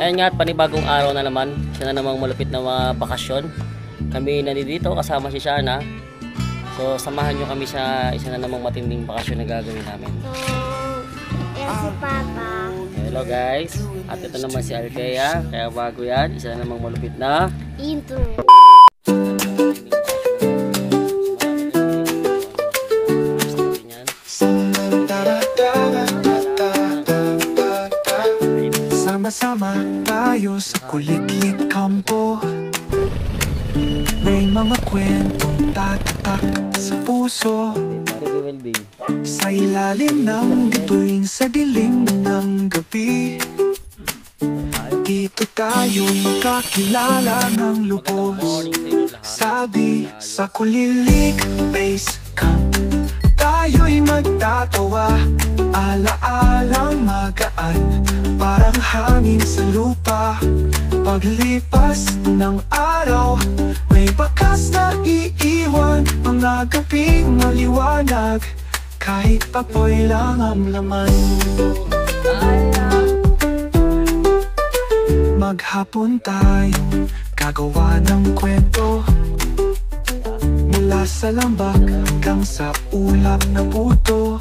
Ayan nga, panibagong araw na naman. Isa na namang malupit na mga bakasyon. Kami nandito kasama si Shana. So samahan nyo kami sa isa na namang matinding bakasyon na gagawin namin. Yan si Papa. Hello guys. At ito naman si Althea. Kaya bago yan, isa na namang malupit na Intro. Sama-sama tayo sa kuliklik kampo. May mga kwentong tatatak sa puso. Sa ilalim ng bituin sa dilim ng gabi. Dito tayo magkakilala ng lubos. Sabi sa kulilik base camp, tayo'y magtatawa. Ala-alang magaan, parang hangin sa lupa. Paglipas ng araw, may bakas na iiwan. Mga gabing maliwanag, kahit apoy lang ang laman. Maghapon tayo, gagawa ng kwento. Mula sa lambak hanggang sa ulap na puto.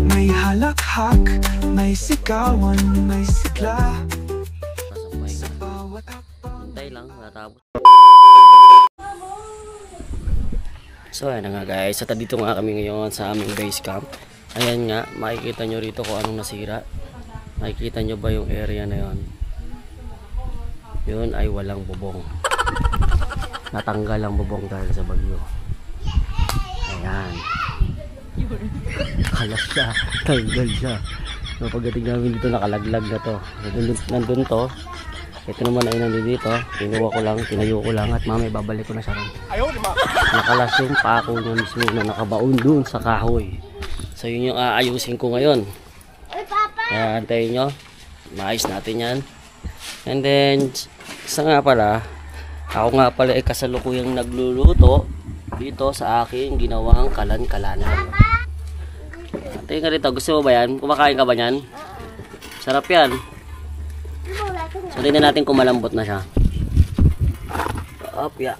May halakhak, may sigawan, may sigla. Sa bawat hakbang. Hintay lang, natapos. So ayan na nga guys, at dito nga kami ngayon sa aming base camp. Ayan nga, makikita nyo rito kung anong nasira. Makikita nyo ba yung area na yon? Yun ay walang bubong. Natanggal ang bubong dahil sa bagyo. Ayan. Kalas siya, tanggal siya. So pagdating namin dito, nakalaglag na to. Nandun to. Ito naman ay nandito. Tinuwa ko lang, tinayo ko lang, at mamaya babalik ko na siya rin. Nakalas yung pako niya mismo na nakabaon dun sa kahoy. So yun yung aayusin ko ngayon. Kaya antayin nyo, maayos natin yan. And then isa nga pala, ako nga pala ay kasalukuyang nagluluto dito sa aking ginawang kalan-kalanan. Tingin ka rito, gusto mo ba yan? Kumakain ka ba yan? Sarap yan. So tingnan natin kung malambot na siya. Opya.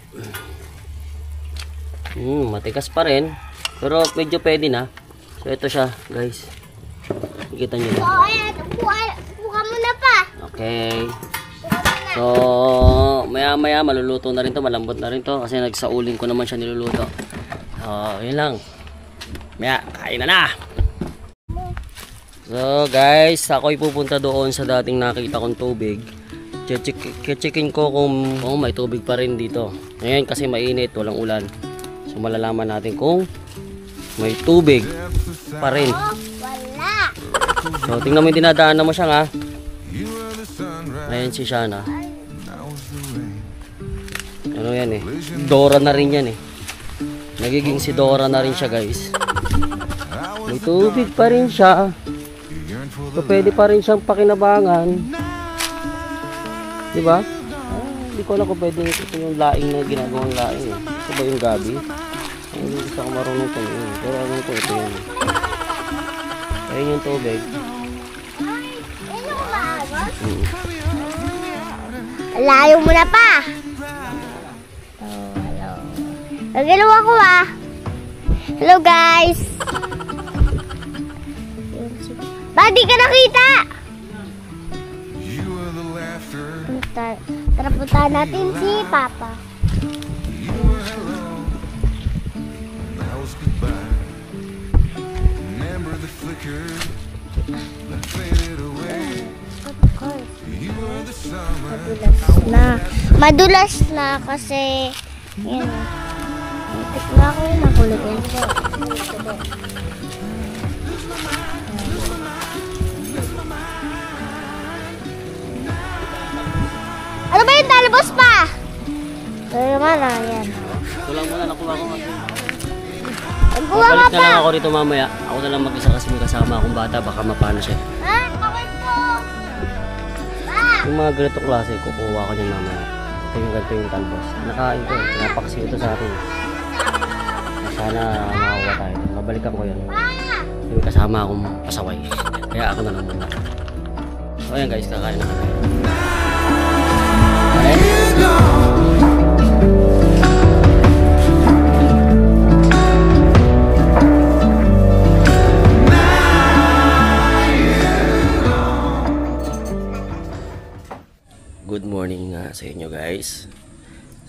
Matikas pa rin, pero medyo pwede na. So ito siya guys. Nakikita nyo na. Buka mo na pa. Okay. So maya maya maluluto na rin to, malambot na rin to. Kasi nagsauling ko naman siya niluluto. Yun lang. Maya, kain na na. So guys, ako'y pupunta doon sa dating nakita kong tubig. Checkin ko kung may tubig pa rin dito. Ngayon kasi mainit, walang ulan. So malalaman natin kung may tubig pa rin. Wala. So tingnan mo yung dinadaanan mo siya nga. Ayan si Shana. Ano yan eh, Dora na rin yan eh. Nagiging si Dora na rin siya guys. May tubig pa rin siya. So pwede pa rin siyang pakinabangan. Diba? Hindi ko alam kung pwede ito yung laing na ginagawang laing eh. Ito ba yung gabi? Hindi gusto ko marunong ito eh. Pero ano ko ito yun. Ayun yung tubig. Layo mo na pa. Hello. Nagalaw ako ah. Hello guys. Bakit di ka nakita? Tara puntahan natin si Papa. Madulas na kasi yan. Itik na ako yung makulog yan. Ano ba yung talabos pa? Ito naman yan. Ito lang muna, nakuha ko nga. Nagkuha ka Balik na pa. lang ako rito mamaya. Ako na lang mag-isa kasi may kasama akong bata. Baka mapano siya. Kawin ko. Yung mga ganitong klase, kukuha ko niyan mamaya. Ito yung ganito yung talbos. Nakain ko. Napaksi ito sa akin. Sana makakuha tayo. Mabalikan ko yan. Yung kasama akong pasaway. Kaya ako na lang muna. O yan guys, kakain na kami. Okay. Good morning nga sa inyo guys.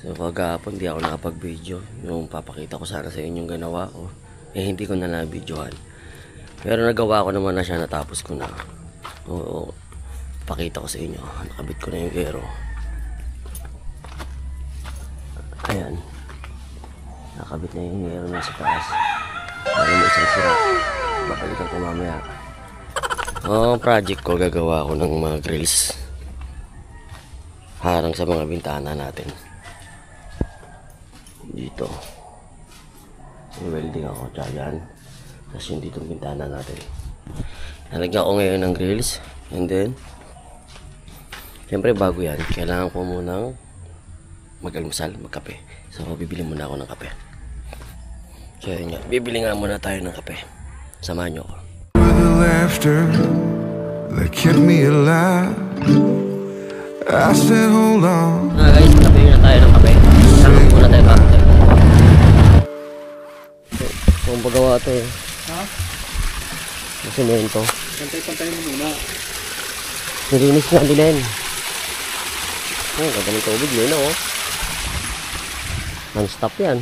So kagahapon di ako nakapag-video. Yung papakita ko sana sa inyo yung ginawa ko. Hindi ko na na-videohan. Pero nagawa ko naman na siya, natapos ko na. Oo, pakita ko sa inyo. Nakabit ko na yung gero. Ayan. Nakabit na yung gero na sa taas. Para mo isang sira. Babalikan ko mamaya. Project ko, gagawa ko ng mga grills. Harang sa mga bintana natin. Dito. Welding ako, tsaka yan. Tapos yung dito bintana natin. Nalagyan ko ngayon ng grills. And then, siyempre bago yan, kailangan ko munang mag-almusal, magkape. So, bibili muna ako ng kape. So, yun nga. Bibili nga muna tayo ng kape. Samahan nyo ako. With the laughter that kept me alive, I said hold on. Guys, kape na tayo ng kape. Samahan muna tayo kape. So, ang pagawa ito eh. Ha? Ang semento. Pantay-pantay mo muna. Nilinis nga din. Ganda ng tubig yun, oh. Non-stop yan.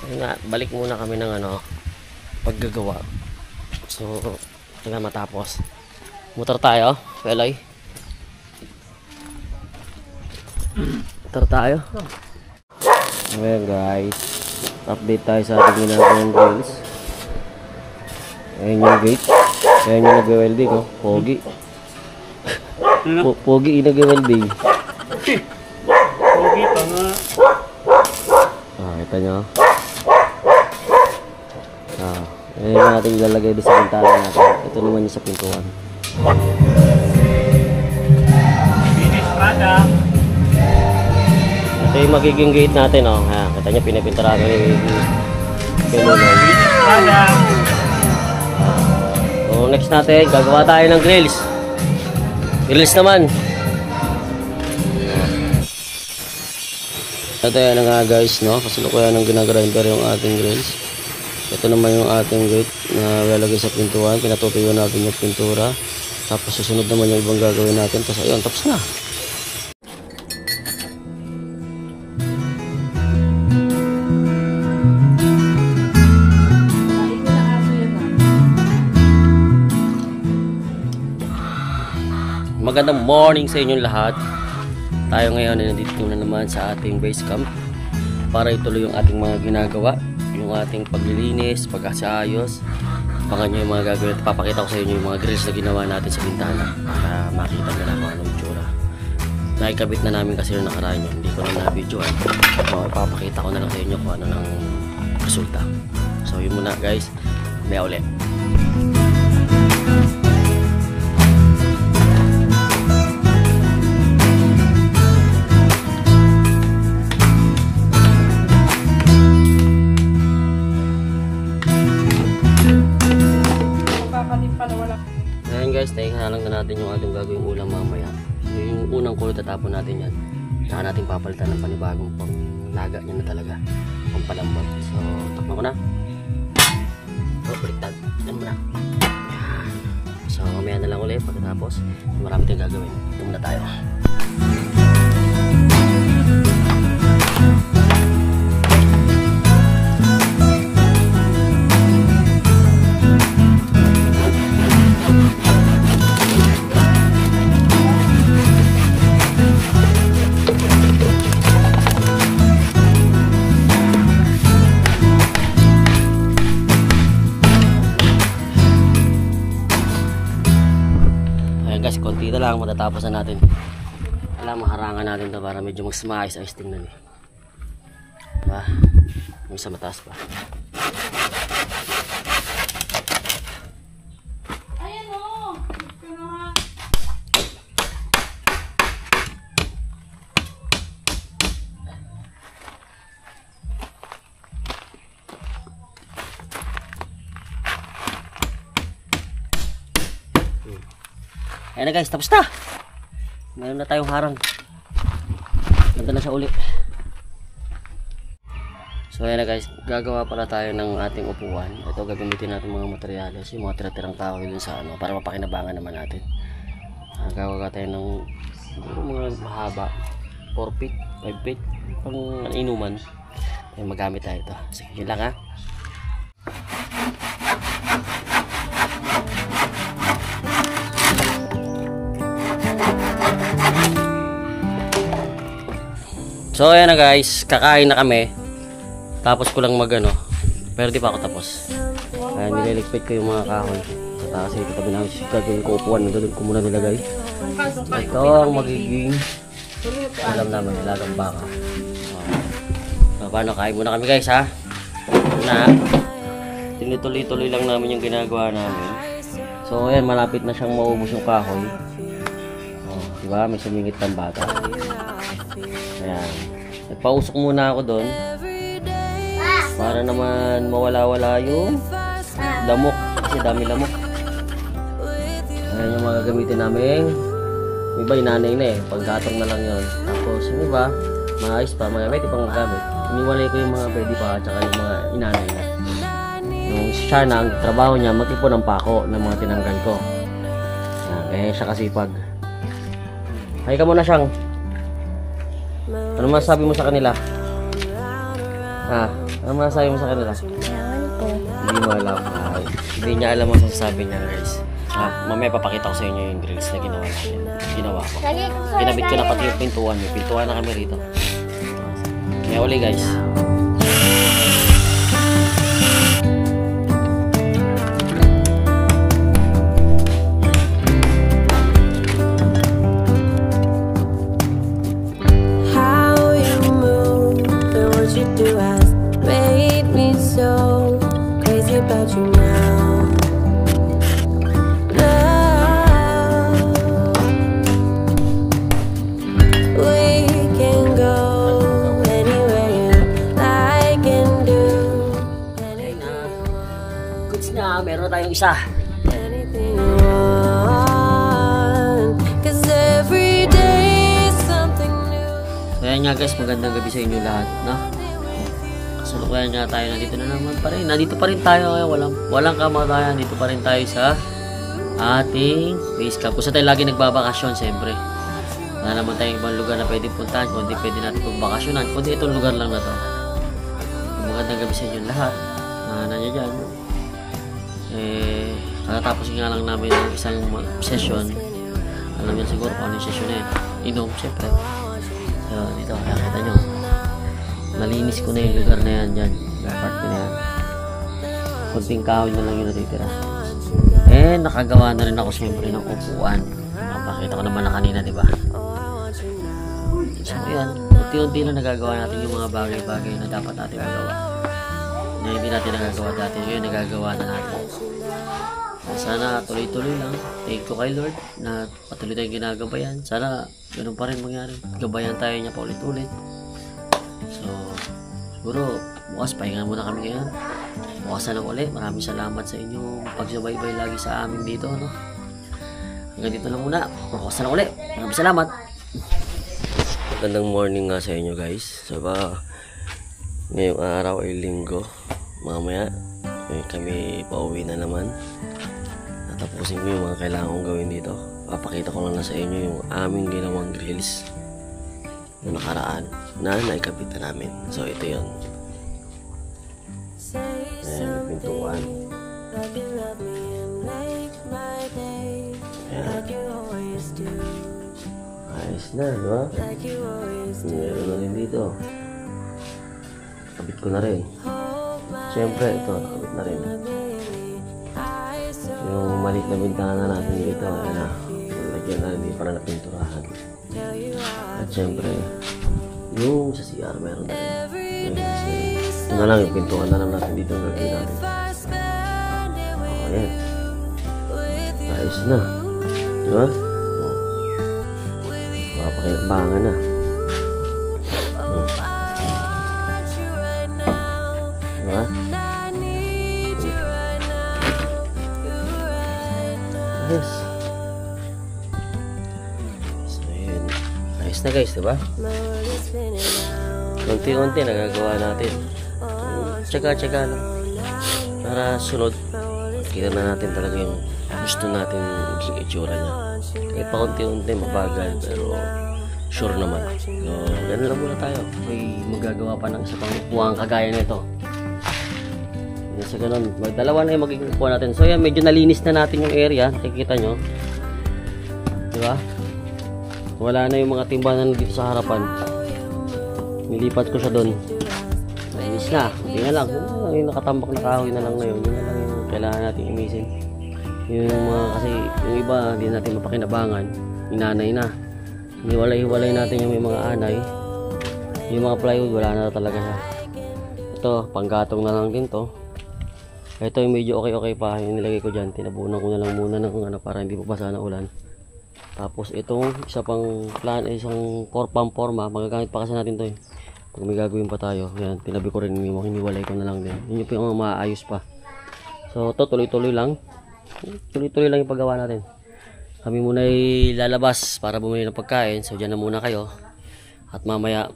Ayun nga, balik muna kami ng paggagawa. So, tingnan matapos. Motor tayo, Peloy. Motor tayo. Ayan guys, update tayo sa ating ginagawang grills. Ayan yung gate. Ayan yung nag-welding, oh. Pogi. Pogi yung nag-welding. Pogi pa nga. Kita nyo. Ayan yung ating ilalagay doon sa bintana natin. Ito naman yung sa pintuan. Finishpada. Ito yung magiging gate natin, oh. Ayan, kita nyo, pinapintara ko yung pinuloy. Finishpada. So next natin, gagawa tayo ng grills. Grills naman. Ito yan na nga guys, no? Kasalukuyan ng ginagrinder yung ating grills. Ito naman yung ating gate na lalagay sa pintuan. Pinatutuyo natin yung pintura. Tapos susunod naman yung ibang gagawin natin. Tapos ayun, tapos na. Magandang morning sa inyong lahat. Tayo ngayon ay nandito na naman sa ating base camp para ituloy yung ating mga ginagawa, yung ating paglilinis, pag-aayos. Abangan nyo yung mga gagawin at papakita ko sa inyo yung mga grills na ginawa natin sa bintana para makita nyo na kung anong itsura. Nakikabit na namin kasi yung nakaraan yun, hindi ko na na-videoan. So, papakita ko na lang sa inyo kung ano ng resulta. So yun muna guys, may ulit. Ayan guys, tahinga lang na natin yung ating gagawing ulam mamaya. Yung unang kulot tatapon natin yan. Saka natin papalitan ng panibagong panglaga niya na talaga. Pampalambot. So, takpan ko na. So, baliktad. Yan muna. So, mamaya na lang ulit pagkatapos. Marami tayong gagawin. Ito muna tayo. Guys, konti na lang matatapos na natin. Alam, maharangan natin to para medyo mas maayos-ayos tingnan eh. Diba? Yung sa mataas pa. Ayan o! Ayan na guys, tapos na. Meron na tayong harang. Ganda na siya uli. So ayan na guys, gagawa pala tayo ng ating upuan. Ito gagamitin natin mga materyales, yung mga tira-tirang kahoy dun sa ano, para mapakinabangan naman natin. Gagawa tayo ng mga mahaba, 4 feet, 5 feet, pang inuman. Ay magamit tayo ito. Sige, yun lang ha. So ayan na guys, kakain na kami. Tapos ko lang magano, pero di pa ako tapos. Nililigpit ko yung mga kahoy. Sa taas ay katabi namin gagawin ko upuan. Doon ko muna nilagay. Ito ang magiging alam naman, nilagang baka. So, paano, kain muna kami guys ha. Na tinutuloy-tuloy lang namin yung ginagawa namin. So ayan, malapit na siyang maubos yung kahoy. Diba, may sumingit ng bata. Ayan. Nagpausok muna ako doon para naman mawala-wala yung lamok, kasi dami lamok. Ayan yung mga gamitin namin. Yung iba inanay na paggatong na lang yun. Tapos yung iba maayos pa, mga pwede pang gamit. Iniwalay ko yung mga pwede pa at saka yung mga inanay na. Yung siya na, ang trabaho niya magtipon ng pako ng mga tinanggal ko. Kaya siya kasipag. Hay ka muna siyang. Ano masasabi mo sa kanila? Ha? Ano masasabi mo sa kanila? Ewan ko. Hindi mo alam. Hindi niya alam ang masasabi niya guys. Mamaya papakita ko sa inyo yung grills na ginawa natin. Ginawa ko. Kinabit ko na pati yung pintuan. May pintuan na kami rito. Kaya uli guys. Meron na tayong isa. Kaya nga guys, magandang gabi sa inyo lahat, no? Kasalukuyan nga tayo, nandito na naman pa rin. Nandito pa rin tayo ngayon, walang kamatayan. Dito pa rin tayo sa ating base camp. Kung saan tayo lagi nagbabakasyon, siyempre. Wala naman tayong ibang lugar na pwede puntahan, kundi pwede natin pagbakasyonan. Kundi itong lugar lang na to. Magandang gabi sa inyo lahat. Nandiyan dyan. Kakatapos nga lang namin ng isang session. Alam nyo siguro kung ano yung session na yun. Inom, syempre. So, dito, nakakita nyo. Nalinis ko na yung lugar na yan dyan. Part ko na yan. Kunting kahoy na lang yung natitira. Nakagawa na rin ako syempre ng upuan. Mapakita ko naman na kanina, diba? So, yan. Unti-unti na nagagawa natin yung mga bagay-bagay na dapat natin magawa. Na hindi natin nagagawa dati. Ngayon, nagagawa na natin. Sana tuloy-tuloy lang. Thank you kay Lord na patuloy tayong ginagabayan. Sana ganun pa rin mangyari. Gabayan tayo niya pa ulit-ulit. So, siguro bukas pahinga muna kami ngayon. Bukas na lang ulit. Maraming salamat sa inyong pagsubaybay lagi sa amin dito, no? Hanggang dito lang muna. Bukas na lang ulit. Maraming salamat. Magandang morning nga sa inyo guys. So ngayong araw ay linggo. Mamaya kami pauwi na naman. Tapusin ko yung mga kailangan kong gawin dito. Papakita ko lang na sa inyo yung aming ginawang grills na nakaraan na naikabit na namin. So ito yun. Ayan, pintuan. Ayan. Ayos na, di ba? Meron na rin dito. Kabit ko na rin. Siyempre, ito, nakabit na rin. Yung maliit na bintana natin dito, ayan na. Lagyan na, hindi para napinturahan. At siyempre, yung sa CR meron na rin. Ito na lang, yung pintuan na lang natin dito ang gagawin natin. Ayan. Ayos na. Diba? Makapakinabangan na. Diba? Yes. na guys, diba? Unti-unti nagagawa natin. Tsaga-tsaga lang. Para sunod, kita na natin talaga yung gusto natin yung itsura niya. Kahit pa unti-unti mabagal, pero sure naman. So, ganun lang muna tayo. May magagawa pa ng isa pang upuan kagaya nito. Sa ganun, dalawa na yung magiging upuan natin. So yan, medyo nalinis na natin yung area. Nakikita nyo. Diba? Wala na yung mga timbanan dito sa harapan. Nilipat ko siya doon. Nalinis na. Hindi na lang. Yung nakatambak na kahoy na lang na yun. Yun na lang yung kailangan natin imisin. Yung mga, kasi yung iba hindi natin mapakinabangan. Inanay na. Hiwalay natin yung may mga anay. Yung mga plywood wala na talaga siya. Ito, panggatong na lang din to. Ito yung medyo okay pa. Yung nilagay ko dyan, tinabunan ko na lang muna ng ano, para hindi mabasa na ulan. Tapos itong isa pang plan, isang pang forma, magagamit pa kasi natin to eh. Pag may gagawin pa tayo, yan, tinabi ko rin yung hiniwalay ko na lang din. Yun yung maayos pa. So to tuloy-tuloy lang. Tuloy-tuloy lang yung paggawa natin. Kami muna ay lalabas para bumili ng pagkain. So dyan na muna kayo. At mamaya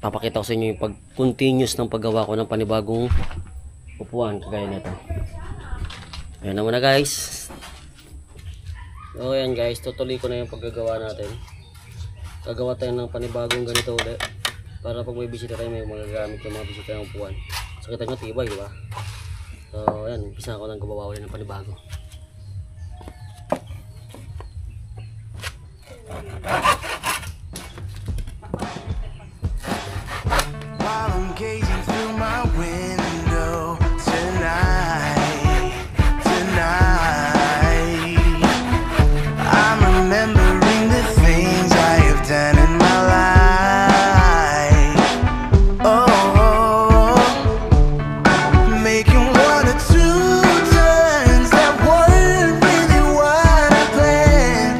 papakita ko sa inyo yung pag-continuous ng paggawa ko ng panibagong upuan kagaya nito. Ayan na muna guys. So ayan guys, tutuloy ko na yung paggagawa natin. Gagawa tayo ng panibagong ganito ulit. Para pag may bisita tayo, may magagamit yung mga bisita ng upuan. So kita nyo, tibay, diba? So ayan, umpisa ko lang gumawa ulit ng panibago. While I'm gazing through my window tonight, I'm remembering the things I have done in my life. Oh, making one or two turns that weren't really what I planned.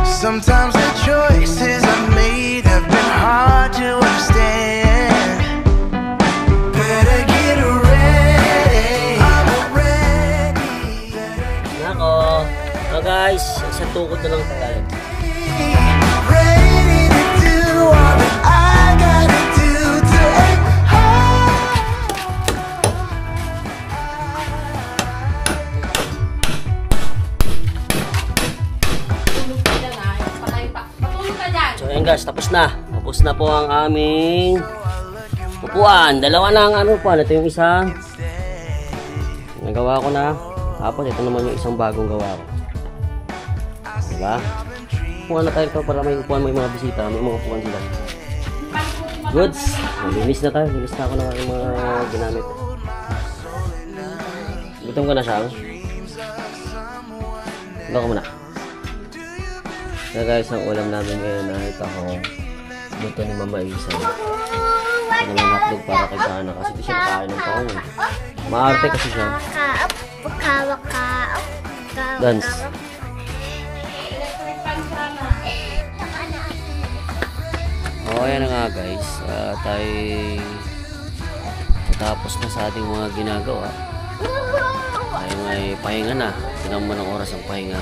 Sometimes the choices I made have been hard to understand. Better get ready, I'm ready. Nako. So guys, isang tukod na lang tayo. Ready to do all that I gotta do today. So ayan guys, tapos na. Tapos na po ang aming upuan. Dalawa na ang ano upuan. Ito yung isa. Nagawa ko na. Tapos ito naman yung isang bagong gawa ko. Diba? Upuan na tayo ito para may upuan, may mga bisita. May mga upuan sila. Goods. Linis na tayo. Linis na ako ng aking mga ginamit. Gutom ko na siya. Ito ko muna. So guys, ang ulam namin ngayon na ito ako. Luto ni Mama Isa. Ito naman hotdog para kay Sana kasi ito siya nakain ng taong. Maarte kasi siya. Dance. O ayan na nga guys. Tayo tapos na sa ating mga ginagawa. Tayo may pahinga na. Tinan mo ng oras ang pahinga.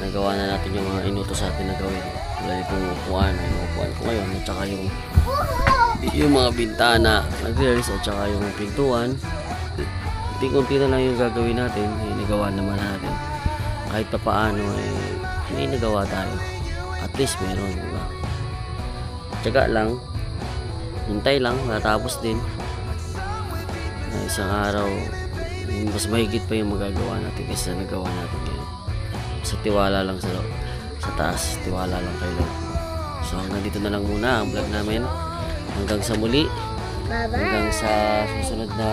Nagawa na natin yung mga inutos sa atin na gawin. Tulad itong upuan. Yung upuan ko ngayon. At saka yung mga bintana na grills at saka yung pintuan. Kunti-kunti na lang yung gagawin natin. Nagawa naman natin. Kahit pa paano may nagawa tayo. At least meron. Diba? Tsaga lang. Hintay lang. Natapos din. Isang araw mas mahigit pa yung magagawa natin kasi nagawa natin ngayon. Sa tiwala lang sa taas. Tiwala lang kay Lord. So hanggang dito na lang muna ang vlog namin. Hanggang sa muli. Bye-bye. Hanggang sa susunod na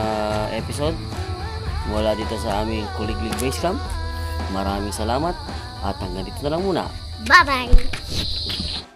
episode. Mula dito sa aming Kuliglig Base Camp. Maraming salamat. At hanggang dito na lang muna. Bye-bye.